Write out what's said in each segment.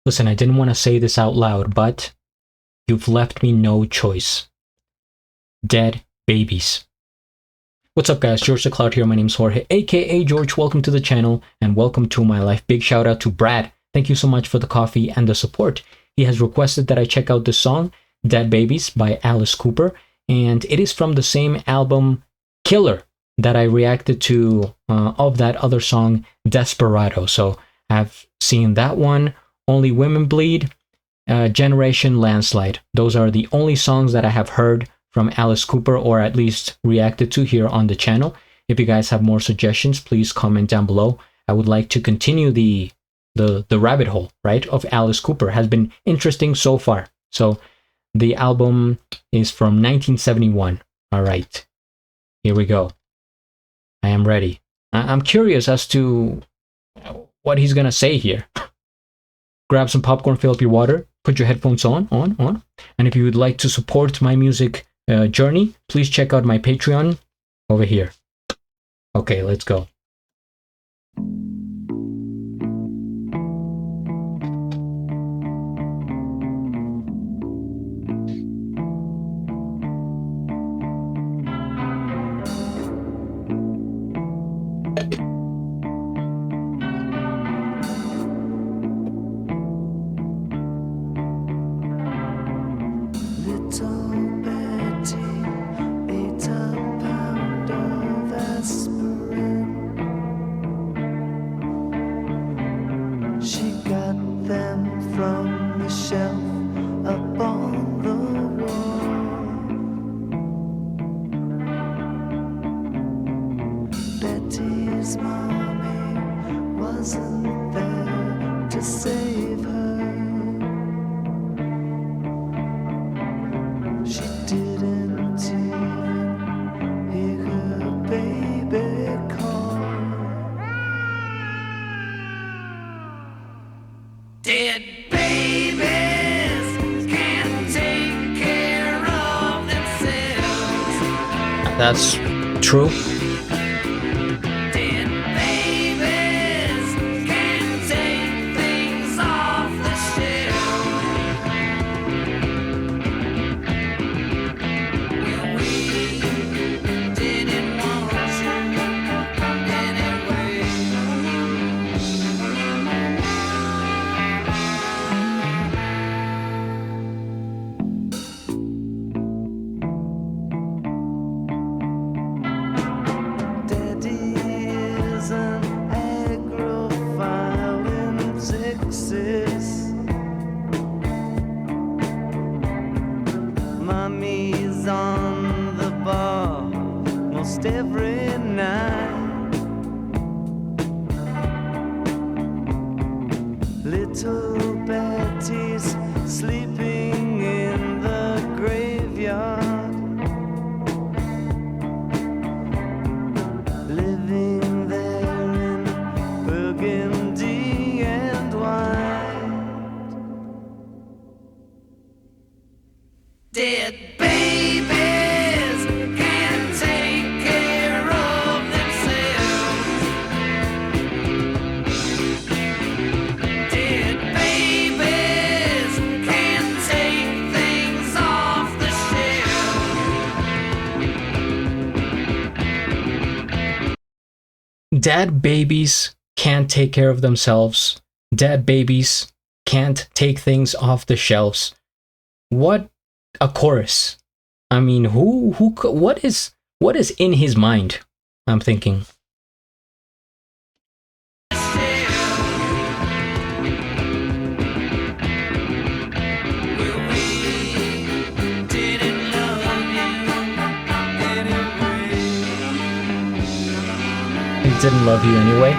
Listen, I didn't want to say this out loud, but you've left me no choice. Dead babies. What's up, guys? GeorgeTheCloud here. My name's Jorge, aka George. Welcome to the channel and welcome to my life. Big shout out to Brad. Thank you so much for the coffee and the support. He has requested that I check out this song, Dead Babies by Alice Cooper, and it is from the same album, Killer, that I reacted to of that other song, Desperado. So I've seen that one, Only Women Bleed, Generation Landslide. Those are the only songs that I have heard from Alice Cooper, or at least reacted to here on the channel. If you guys have more suggestions, please comment down below. I would like to continue the rabbit hole, right, of Alice Cooper. Has been interesting so far. So the album is from 1971. All right, here we go. I am ready. I'm curious as to what he's gonna say here. Grab some popcorn, fill up your water, put your headphones on. And if you would like to support my music journey, please check out my Patreon over here. Okay, let's go. She got them from the shelf up on the wall. Betty's mommy wasn't there to save her. She didn't even hear her baby call. Dead babies can't take care of themselves. That's true. Dead babies can't take things off the shelf. Well, we didn't want you anyway. Mommy's on the bar most every night. Little Betty's sleeping in the graveyard, living there in burgundy and white. Dead babies can't take care of themselves. Dead babies can't take things off the shelf. Dead babies can't take care of themselves. Dead babies can't take things off the shelves. What a chorus. I mean, what is in his mind? I'm thinking. He didn't love you anyway.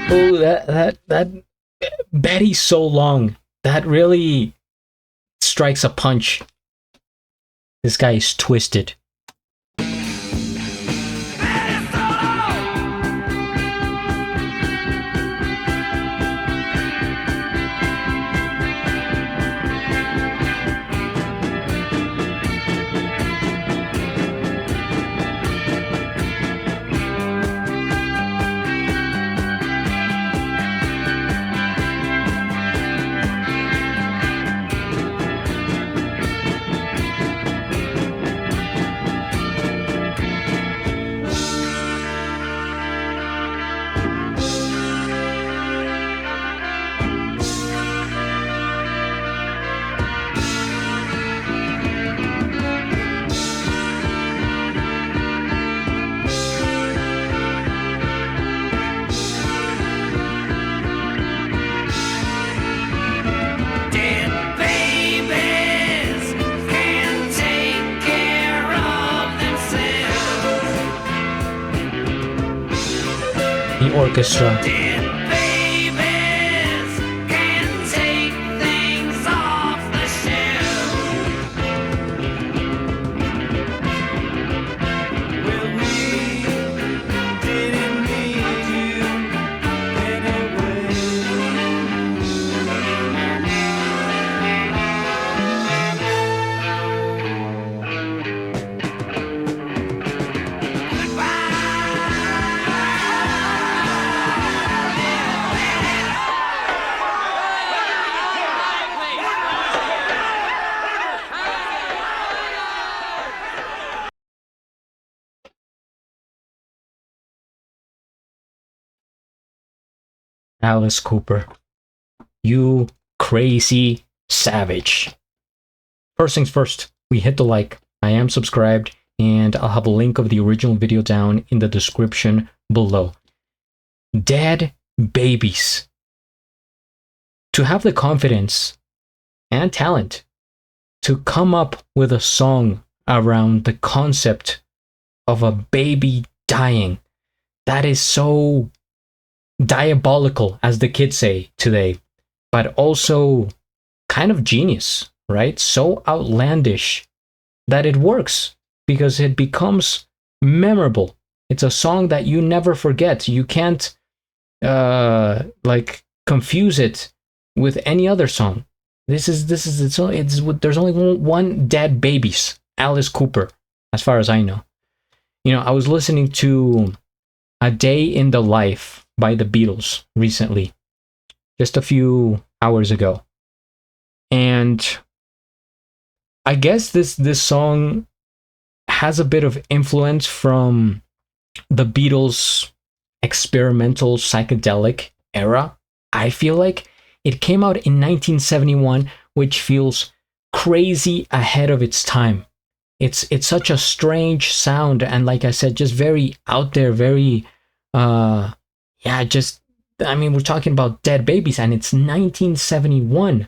Oh, that Betty's so long. That really strikes a punch. This guy is twisted. The orchestra. Alice Cooper, you crazy savage. First things first, we hit the like. I am subscribed, and I'll have a link of the original video down in the description below. Dead babies. To have the confidence and talent to come up with a song around the concept of a baby dying, that is so diabolical, as the kids say today, but also kind of genius, right? So outlandish that it works because it becomes memorable. It's a song that you never forget. You can't like confuse it with any other song. There's only one Dead Babies, Alice Cooper, as far as I know. You know, I was listening to A Day in the Life by the Beatles recently, just a few hours ago. And I guess this song has a bit of influence from the Beatles' experimental psychedelic era. I feel like it came out in 1971, which feels crazy ahead of its time. It's such a strange sound, and like I said, just very out there, very I mean, we're talking about Dead Babies, and it's 1971,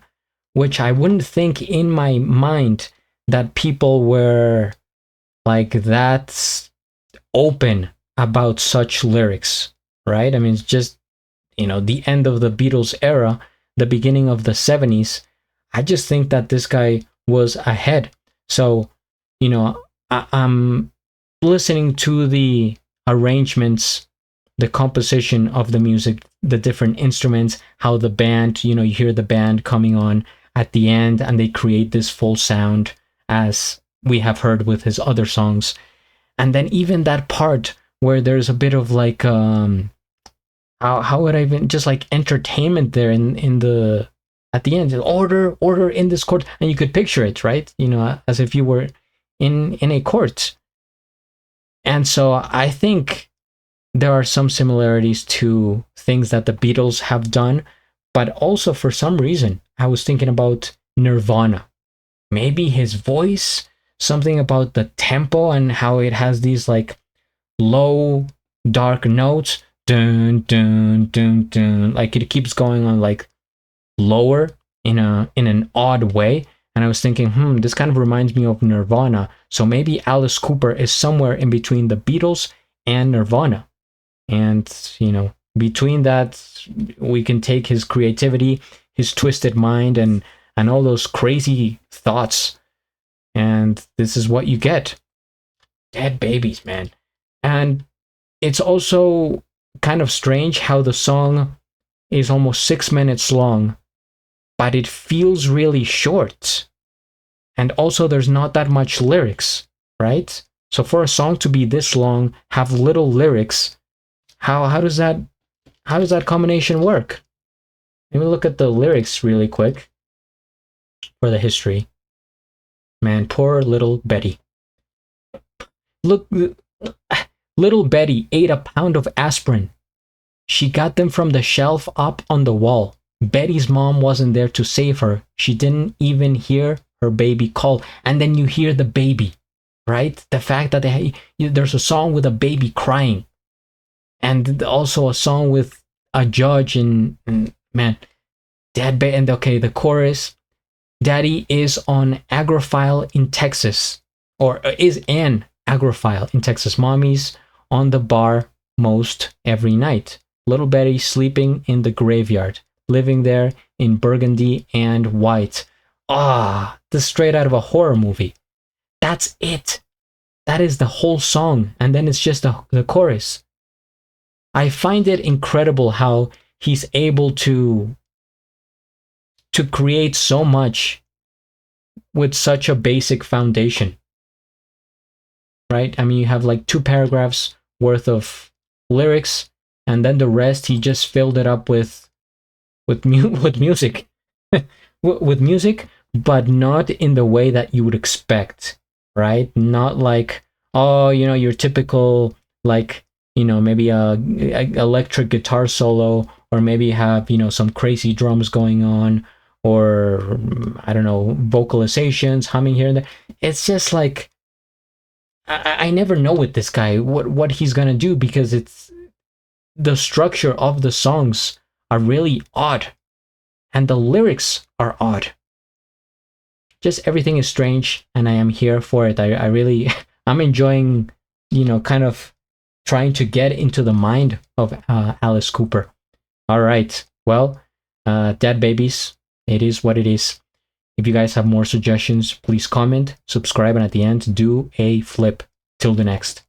which I wouldn't think in my mind that people were like that open about such lyrics, right? I mean, it's just, you know, the end of the Beatles era, the beginning of the 70s. I just think that this guy was ahead. So, you know, I'm listening to the arrangements, the composition of the music, the different instruments, how the band, you know, you hear the band coming on at the end and they create this full sound as we have heard with his other songs. And then even that part where there's a bit of like how would I even, just like entertainment there in the at the end, order in this court, and you could picture it, right? You know, as if you were in a court. And so I think there are some similarities to things that the Beatles have done, but also for some reason I was thinking about Nirvana. Maybe his voice, something about the tempo and how it has these like low dark notes, dun dun dun dun, like it keeps going on like lower in an odd way. And I was thinking, this kind of reminds me of Nirvana. So maybe Alice Cooper is somewhere in between the Beatles and Nirvana. And, you know, between that, we can take his creativity, his twisted mind, and all those crazy thoughts, and this is what you get. Dead babies, man. And it's also kind of strange how the song is almost 6 minutes long, but it feels really short. And also there's not that much lyrics, right? So for a song to be this long, have little lyrics, how does that combination work? Let me look at the lyrics really quick for the history. Man, poor little Betty. Look, little Betty ate a pound of aspirin. She got them from the shelf up on the wall. Betty's mom wasn't there to save her. She didn't even hear her baby call. And then you hear the baby, right? The fact that there's a song with a baby crying, and also a song with a judge and man, and okay, the chorus. Daddy is on agrophile in Texas, or is an agrophile in Texas. Mommy's on the bar most every night. Little Betty sleeping in the graveyard, living there in burgundy and white. Ah, this is straight out of a horror movie. That's it. That is the whole song, and then it's just the chorus. I find it incredible how he's able to create so much with such a basic foundation, right? I mean, you have like 2 paragraphs worth of lyrics, and then the rest he just filled it up with music, with music, but not in the way that you would expect, right? Not like, oh, your typical, like, maybe a electric guitar solo, or maybe have some crazy drums going on, or I don't know, vocalizations, humming here and there. It's just like I never know with this guy what he's gonna do, because it's the structure of the songs are really odd, and the lyrics are odd. Just everything is strange, and I am here for it. I really I'm enjoying, kind of trying to get into the mind of Alice Cooper. All right, well, Dead Babies. It is what it is. If you guys have more suggestions, please comment, subscribe, and at the end, do a flip. Till the next.